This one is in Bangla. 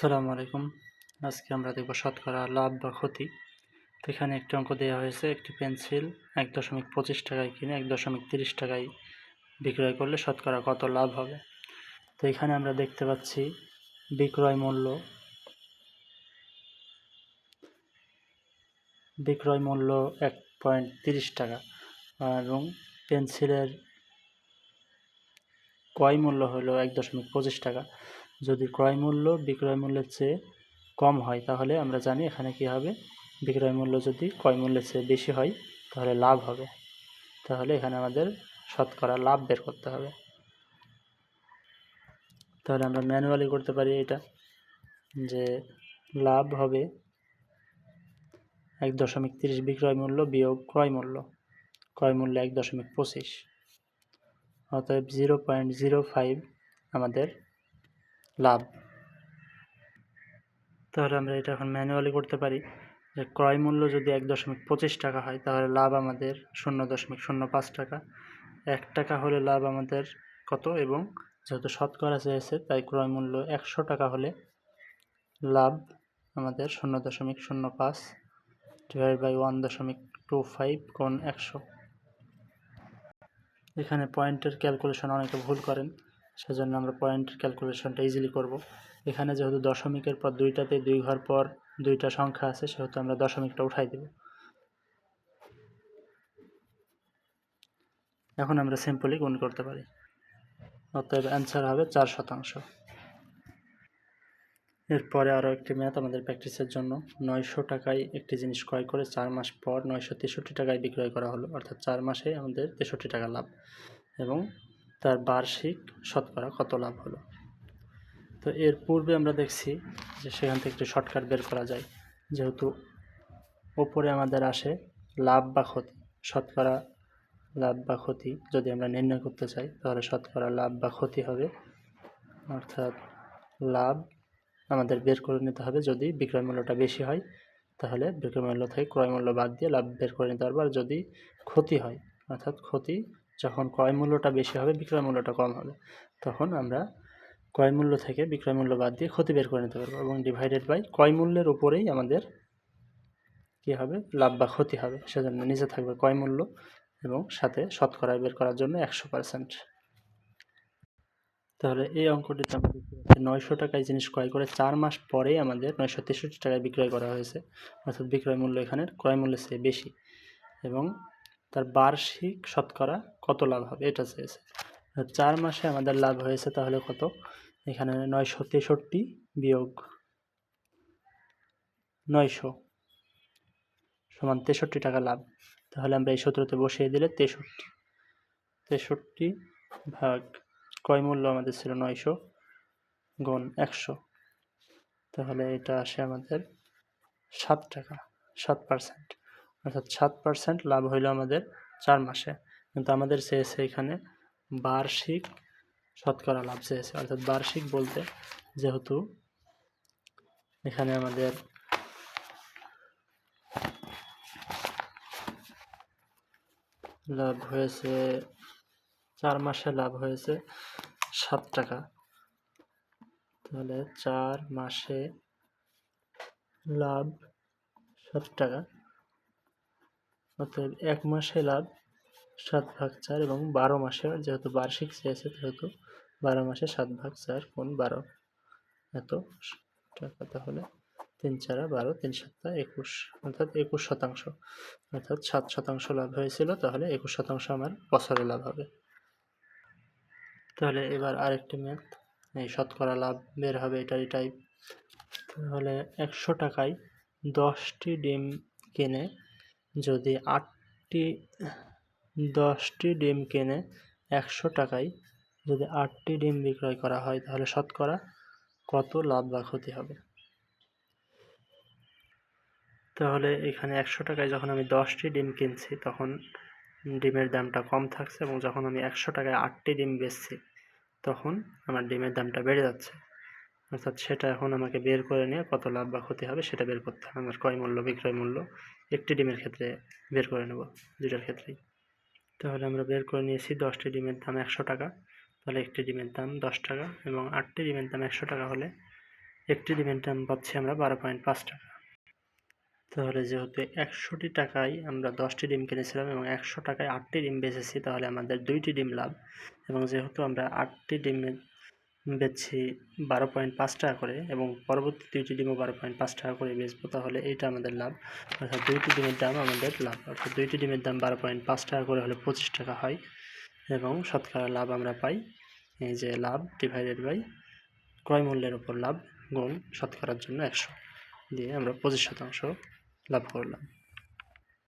আসসালামু আলাইকুম। আজকে আমরা দেখব শতকরা লাভ বা ক্ষতি। তো এখানে একটি অঙ্ক দেওয়া হয়েছে, একটি পেন্সিল ১.২৫ টাকায় কিনে ১.৩০ টাকায় বিক্রয় করলে শতকরা কত লাভ হবে। তো এখানে আমরা দেখতে পাচ্ছি বিক্রয় মূল্য ১.৩০ টাকা এবং পেন্সিলের ক্রয় মূল্য হলো ১.২৫ টাকা। যদি ক্রয় মূল্য বিক্রয় মূল্যের চেয়ে কম হয় তাহলে আমরা জানি এখানে কি হবে, বিক্রয় মূল্য যদি ক্রয় মূল্যের চেয়ে বেশি হয় তাহলে লাভ হবে। তাহলে এখানে আমাদের শতকরা লাভ বের করতে হবে। তাহলে আমরা ম্যানুয়ালি করতে পারি এটা, যে লাভ হবে ১.৩০ বিক্রয় মূল্য বিয়োগ ক্রয় মূল্য ১.২৫, অতএব 0.05 আমাদের লাভ। তাহলে আমরা এটা এখন ম্যানুয়ালি করতে পারি, যে ক্রয় মূল্য যদি ১.২৫ টাকা হয় তাহলে লাভ আমাদের 0.05 টাকা। ১ টাকা হলে লাভ আমাদের কত, এবং যেহেতু শতকরা চেয়েছে তাই ক্রয় মূল্য ১০০ টাকা হলে লাভ আমাদের 0.05 ডিভাইড বাই 1.25 কোণ ১০০। এখানে পয়েন্টের ক্যালকুলেশন অনেকে ভুল করেন, সেজন্য আমরা পয়েন্টের ক্যালকুলেশনটা ইজিলি করব। এখানে যেহেতু দশমিকের পর দুইটাতে ২ ঘর পর দুইটা সংখ্যা আছে, সেহেতু আমরা দশমিকটা উঠাই দেব। এখন আমরা সিম্পলি গুণ করতে পারি, অতএব অ্যান্সার হবে 4%। এরপরে আরও একটি ম্যাথ আমাদের প্র্যাকটিসের জন্য। ৯০০ টাকায় একটি জিনিস ক্রয় করে ৪ মাস পর ৯৬৩ টাকায় বিক্রয় করা হলো, অর্থাৎ ৪ মাসে আমাদের ৬৩ টাকা লাভ, এবং তার বার্ষিক শতকরা কত লাভ হলো। তো এর পূর্বে আমরা দেখছি যে সেখান থেকে একটি শর্টকাট বের করা যায়। যেহেতু ওপরে আমাদের আসে লাভ বা ক্ষতি, শতকরা লাভ বা ক্ষতি যদি আমরা নির্ণয় করতে চাই তাহলে শতকরা লাভ বা ক্ষতি হবে, অর্থাৎ লাভ আমাদের বের করে নিতে হবে। যদি বিক্রয় মূল্যটা বেশি হয় তাহলে বিক্রয় মূল্য থেকে ক্রয় মূল্য বাদ দিয়ে লাভ বের করে নিতে পারবো। আর যদি ক্ষতি হয়, অর্থাৎ ক্ষতি যখন ক্রয় মূল্যটা বেশি হবে বিক্রয় মূল্যটা কম হবে, তখন আমরা ক্রয় মূল্য থেকে বিক্রয় মূল্য বাদ দিয়ে ক্ষতি বের করে নিতে পারবো, এবং ডিভাইডেড বাই ক্রয় মূল্যের উপরেই আমাদের কী হবে, লাভ বা ক্ষতি হবে। সেজন্য নিচে থাকবে ক্রয় মূল্য এবং সাথে শতকরা বের করার জন্য ১০০%। তাহলে এই অঙ্কটিতে আমরা দেখতে পাচ্ছি ৯০০ টাকায় জিনিস ক্রয় করে ৪ মাস পরেই আমাদের ৯৬৩ টাকায় বিক্রয় করা হয়েছে, অর্থাৎ বিক্রয় মূল্য এখানে ক্রয় মূল্যের চেয়ে বেশি, এবং তার বার্ষিক শতকরা কত লাভ হবে এটা চেয়েছে। ৪ মাসে আমাদের লাভ হয়েছে তাহলে কত, এখানে ৯৬৩ বিয়োগ ৯০০ সমান ৬৩ টাকা লাভ। তাহলে আমরা এই সূত্রতে বসিয়ে দিলে ৬৩ ভাগ ক্রয় মূল্য আমাদের ছিল ৯০০ গুণ ১০০, তাহলে এটা আসে আমাদের ৭ টাকা, 7%, অর্থাৎ 7% লাভ হইল আমাদের ৪ মাসে। কিন্তু আমাদের চেয়েছে এখানে বার্ষিক শতকরা লাভ চেয়েছে, অর্থাৎ বার্ষিক বলতে যেহেতু এখানে আমাদের লাভ হয়েছে ৪ মাসে লাভ হয়েছে ৭ টাকা, তাহলে ৪ মাসে লাভ ৭ টাকা, অতএব ১ মাসে লাভ 7/4, এবং ১২ মাসে যেহেতু বার্ষিক চেয়েছে সেহেতু ১২ মাসে 7/4 গুণ ১২ এত টাকা, তাহলে ৩ 4 12 ৩ 7 21, অর্থাৎ 21%, অর্থাৎ 7% লাভ হয়েছিল, তাহলে 21% আমার বছরে লাভ হবে। তাহলে এবার আরেকটি ম্যাথ, এই শতকরা লাভ বের হবে এটারই টাইপ। তাহলে ১০০ টাকায় 10টি ডিম কিনে যদি 10টি ডিম কিনে ১০০ টাকায় যদি 8টি ডিম বিক্রয় করা হয় তাহলে শতকরা কত লাভ বা ক্ষতি হবে। তাহলে এখানে ১০০ টাকায় যখন আমি 10টি ডিম কিনছি তখন ডিমের দামটা কম থাকছে, এবং যখন আমি ১০০ টাকায় 8টি ডিম বেচছি তখন আমার ডিমের দামটা বেড়ে যাচ্ছে, অর্থাৎ সেটা এখন আমাকে বের করে নিয়ে কত লাভ বা ক্ষতি হবে সেটা বের করতে হবে। আমার ক্রয় মূল্য বিক্রয় মূল্য একটি ডিমের ক্ষেত্রে বের করে নেব, দুইটার ক্ষেত্রেই। তাহলে আমরা বের করে নিয়েছি 10টি ডিমের দাম ১০০ টাকা, তাহলে একটি ডিমের দাম 10 টাকা, এবং 8টি ডিমের দাম ১০০ টাকা হলে একটি ডিমের দাম পাচ্ছি আমরা 12.5 টাকা। তাহলে যেহেতু 100টি টাকায় আমরা 10টি ডিম কিনেছিলাম এবং 100 টাকায় 8টি ডিম বেচেছি, তাহলে আমাদের 2টি ডিম লাভ। এবং যেহেতু আমরা 8টি ডিমের বেচছি 12.5 টাকা করে এবং পরবর্তী 2টি ডিমও 12.5 টাকা করে বেচবো, তাহলে এইটা আমাদের লাভ। অর্থাৎ 2টি ডিমের দাম আমাদের লাভ। অর্থাৎ 2টি ডিমের দাম 12.5 টাকা করে হলে 25 টাকা হয় এবং শতকরা লাভ আমরা পাই এই যে লাভ ডিভাইডেড বাই ক্রয় মূল্যের উপর লাভ গুণ শতকরার জন্য 100 দিয়ে আমরা 25% লাভ করলাম।